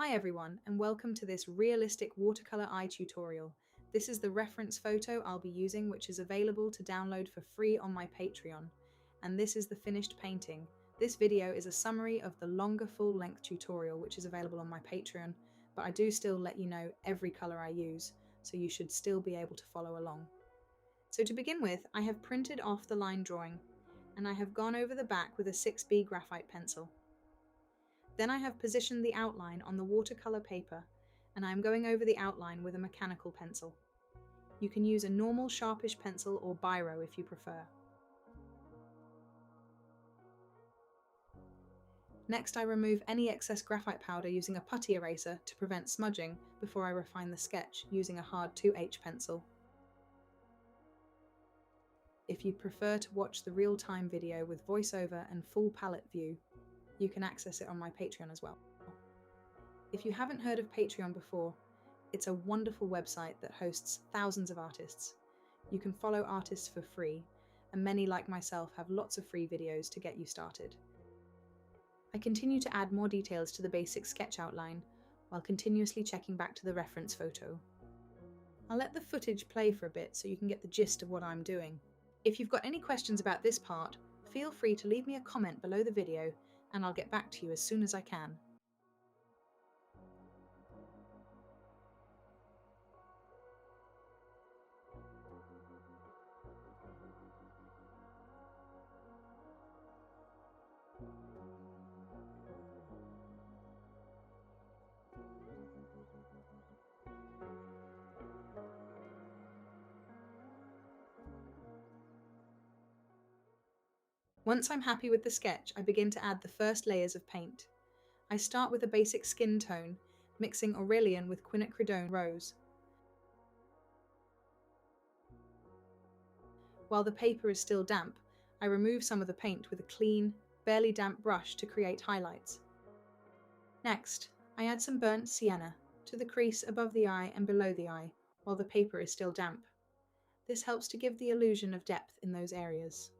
Hi everyone, and welcome to this realistic watercolor eye tutorial. This is the reference photo I'll be using, which is available to download for free on my Patreon. And this is the finished painting. This video is a summary of the longer full-length tutorial, which is available on my Patreon, but I do still let you know every color I use, so you should still be able to follow along. So to begin with, I have printed off the line drawing, and I have gone over the back with a 6B graphite pencil. Then I have positioned the outline on the watercolor paper, and I am going over the outline with a mechanical pencil. You can use a normal sharpish pencil or biro if you prefer. Next, I remove any excess graphite powder using a putty eraser to prevent smudging before I refine the sketch using a hard 2H pencil. If you prefer to watch the real-time video with voiceover and full palette view, you can access it on my Patreon as well. If you haven't heard of Patreon before, it's a wonderful website that hosts thousands of artists. You can follow artists for free, and many like myself have lots of free videos to get you started. I continue to add more details to the basic sketch outline while continuously checking back to the reference photo. I'll let the footage play for a bit so you can get the gist of what I'm doing. If you've got any questions about this part, feel free to leave me a comment below the video and I'll get back to you as soon as I can. Once I'm happy with the sketch, I begin to add the first layers of paint. I start with a basic skin tone, mixing Aurelian with quinacridone rose. While the paper is still damp, I remove some of the paint with a clean, barely damp brush to create highlights. Next, I add some burnt sienna to the crease above the eye and below the eye, while the paper is still damp. This helps to give the illusion of depth in those areas.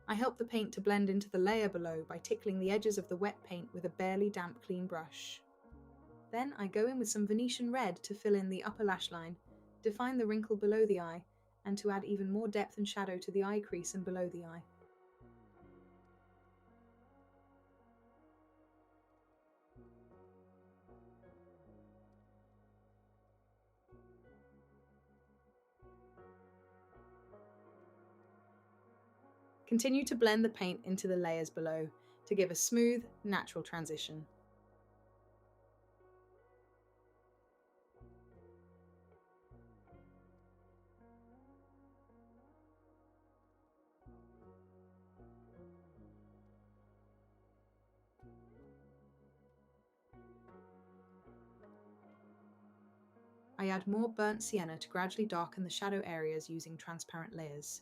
I help the paint to blend into the layer below by tickling the edges of the wet paint with a barely damp clean brush. Then I go in with some Venetian red to fill in the upper lash line, define the wrinkle below the eye, and to add even more depth and shadow to the eye crease and below the eye. Continue to blend the paint into the layers below to give a smooth, natural transition. I add more burnt sienna to gradually darken the shadow areas using transparent layers.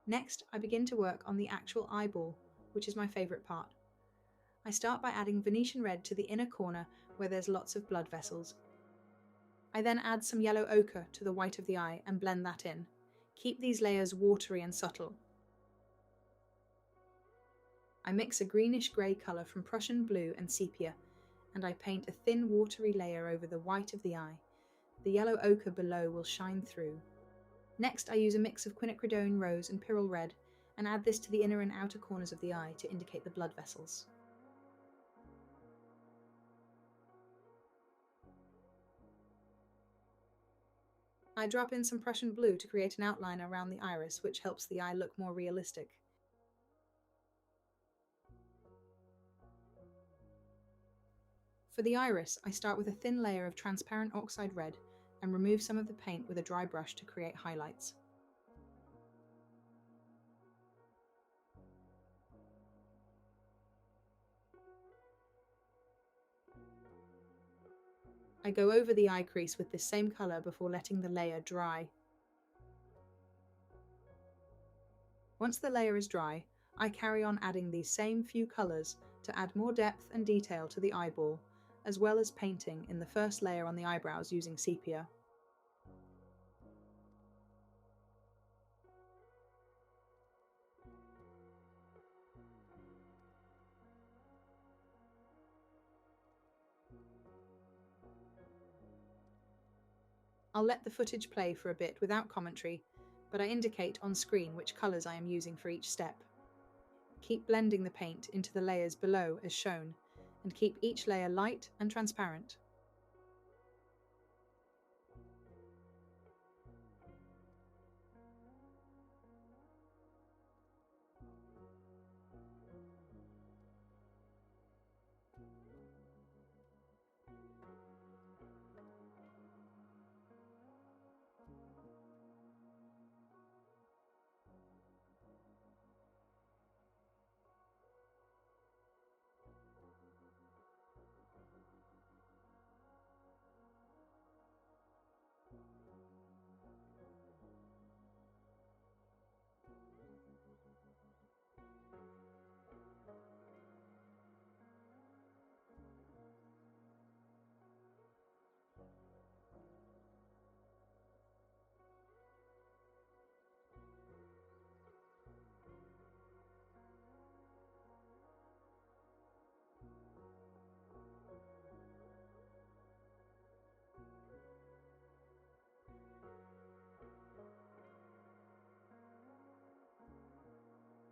Next, I begin to work on the actual eyeball, which is my favourite part. I start by adding Venetian red to the inner corner where there's lots of blood vessels. I then add some yellow ochre to the white of the eye and blend that in. Keep these layers watery and subtle. I mix a greenish-grey colour from Prussian blue and sepia, and I paint a thin watery layer over the white of the eye. The yellow ochre below will shine through. Next, I use a mix of quinacridone rose and pyrrole red and add this to the inner and outer corners of the eye to indicate the blood vessels. I drop in some Prussian blue to create an outline around the iris, which helps the eye look more realistic. For the iris, I start with a thin layer of transparent oxide red and remove some of the paint with a dry brush to create highlights. I go over the eye crease with this same colour before letting the layer dry. Once the layer is dry, I carry on adding these same few colours to add more depth and detail to the eyeball, as well as painting in the first layer on the eyebrows using sepia. I'll let the footage play for a bit without commentary, but I indicate on screen which colours I am using for each step. Keep blending the paint into the layers below as shown, and keep each layer light and transparent.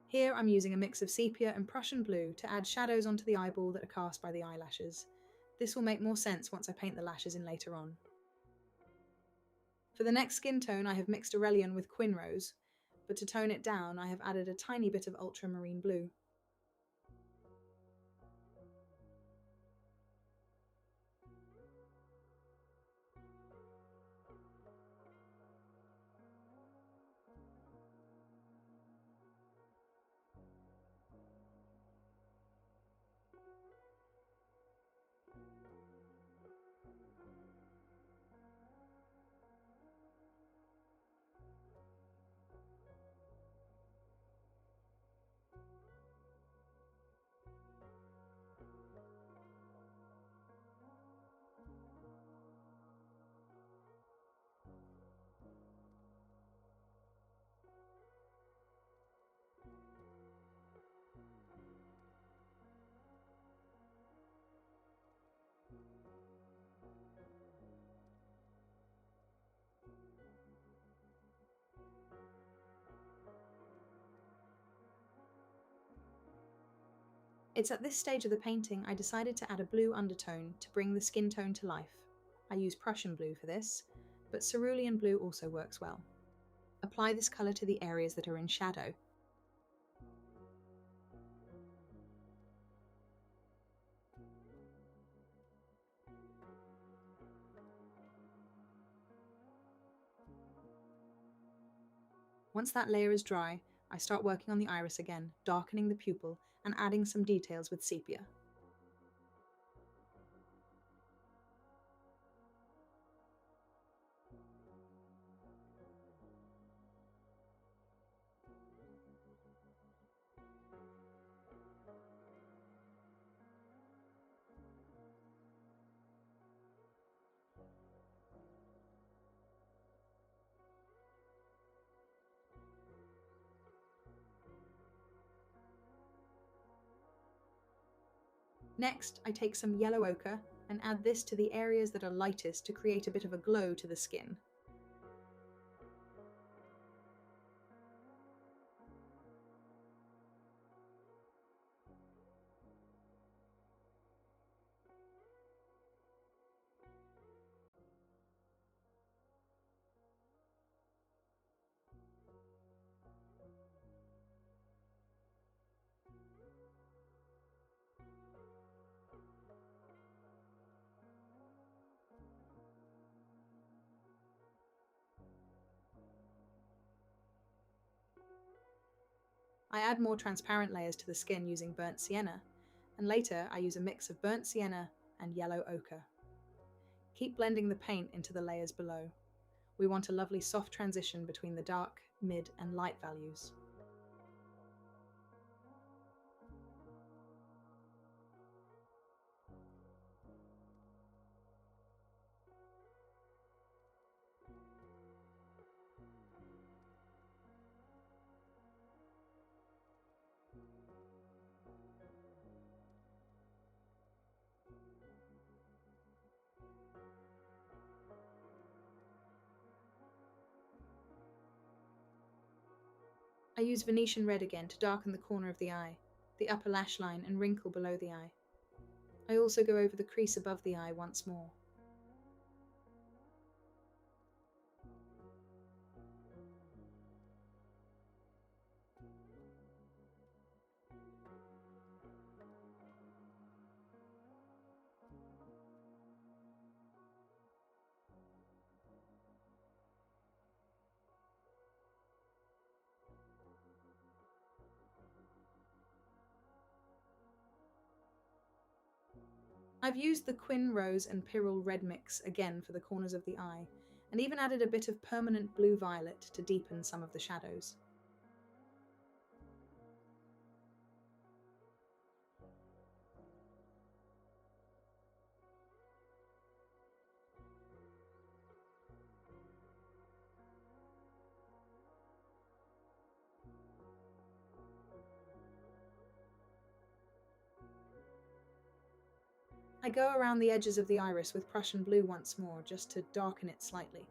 Here I'm using a mix of sepia and Prussian blue to add shadows onto the eyeball that are cast by the eyelashes. This will make more sense once I paint the lashes in later on. For the next skin tone I have mixed Aurelian with Quin Rose, but to tone it down I have added a tiny bit of ultramarine blue. It's at this stage of the painting I decided to add a blue undertone to bring the skin tone to life. I use Prussian blue for this, but cerulean blue also works well. Apply this colour to the areas that are in shadow. Once that layer is dry, I start working on the iris again, darkening the pupil and adding some details with sepia. Next, I take some yellow ochre and add this to the areas that are lightest to create a bit of a glow to the skin. I add more transparent layers to the skin using burnt sienna, and later I use a mix of burnt sienna and yellow ochre. Keep blending the paint into the layers below. We want a lovely soft transition between the dark, mid, and light values. I use Venetian red again to darken the corner of the eye, the upper lash line, and wrinkle below the eye. I also go over the crease above the eye once more. I've used the Quin Rose and Pyrrole Red mix again for the corners of the eye, and even added a bit of permanent blue violet to deepen some of the shadows. I go around the edges of the iris with Prussian blue once more, just to darken it slightly.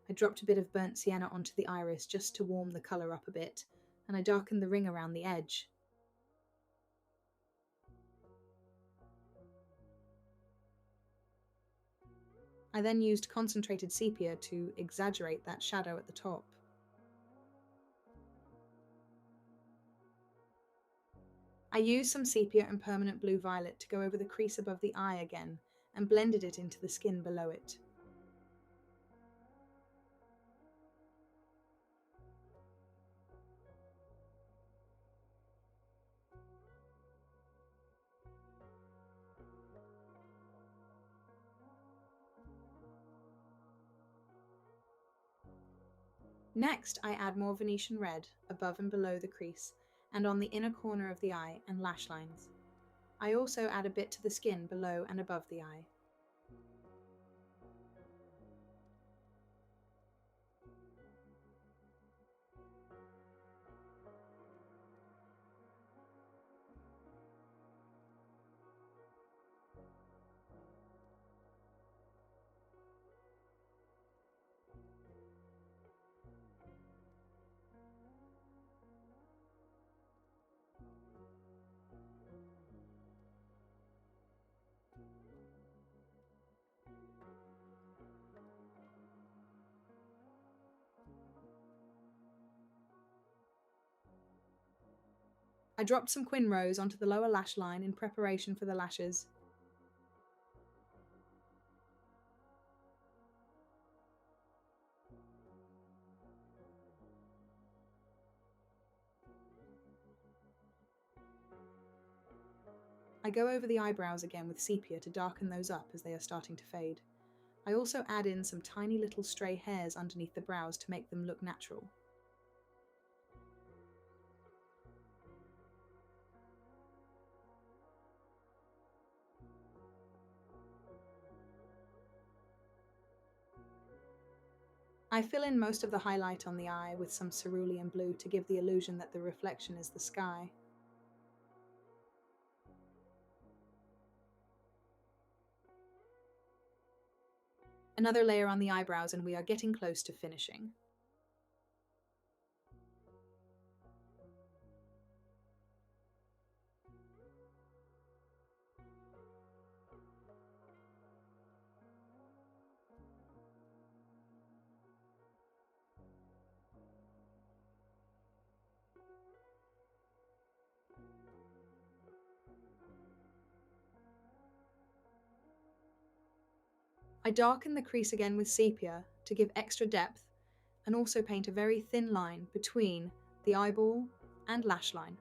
I dropped a bit of burnt sienna onto the iris just to warm the colour up a bit, and I darkened the ring around the edge. I then used concentrated sepia to exaggerate that shadow at the top. I used some sepia and permanent blue violet to go over the crease above the eye again, and blended it into the skin below it. Next, I add more Venetian red above and below the crease, and on the inner corner of the eye and lash lines. I also add a bit to the skin below and above the eye. I dropped some Quin Rose onto the lower lash line in preparation for the lashes. I go over the eyebrows again with sepia to darken those up as they are starting to fade. I also add in some tiny little stray hairs underneath the brows to make them look natural. I fill in most of the highlight on the eye with some cerulean blue to give the illusion that the reflection is the sky. Another layer on the eyebrows and we are getting close to finishing. I darken the crease again with sepia to give extra depth and also paint a very thin line between the eyeball and lash line.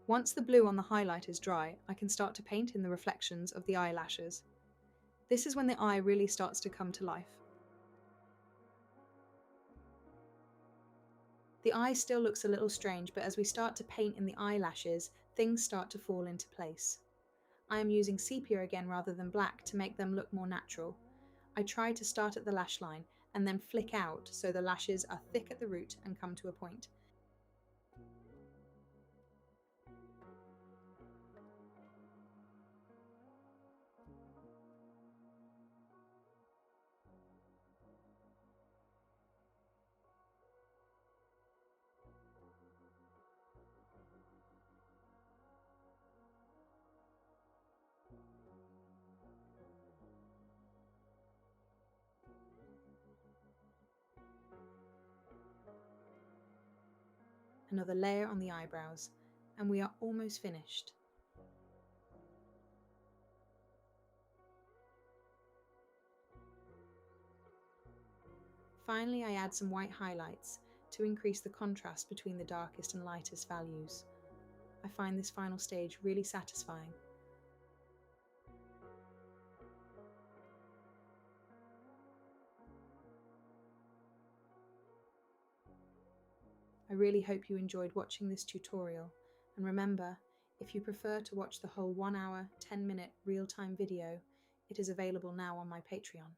Once the blue on the highlight is dry, I can start to paint in the reflections of the eyelashes. This is when the eye really starts to come to life. The eye still looks a little strange, but as we start to paint in the eyelashes, things start to fall into place. I am using sepia again rather than black to make them look more natural. I try to start at the lash line and then flick out so the lashes are thick at the root and come to a point. Another layer on the eyebrows, and we are almost finished. Finally, I add some white highlights to increase the contrast between the darkest and lightest values. I find this final stage really satisfying. I really hope you enjoyed watching this tutorial, and remember, if you prefer to watch the whole 1 hour, 10-minute real-time video, it is available now on my Patreon.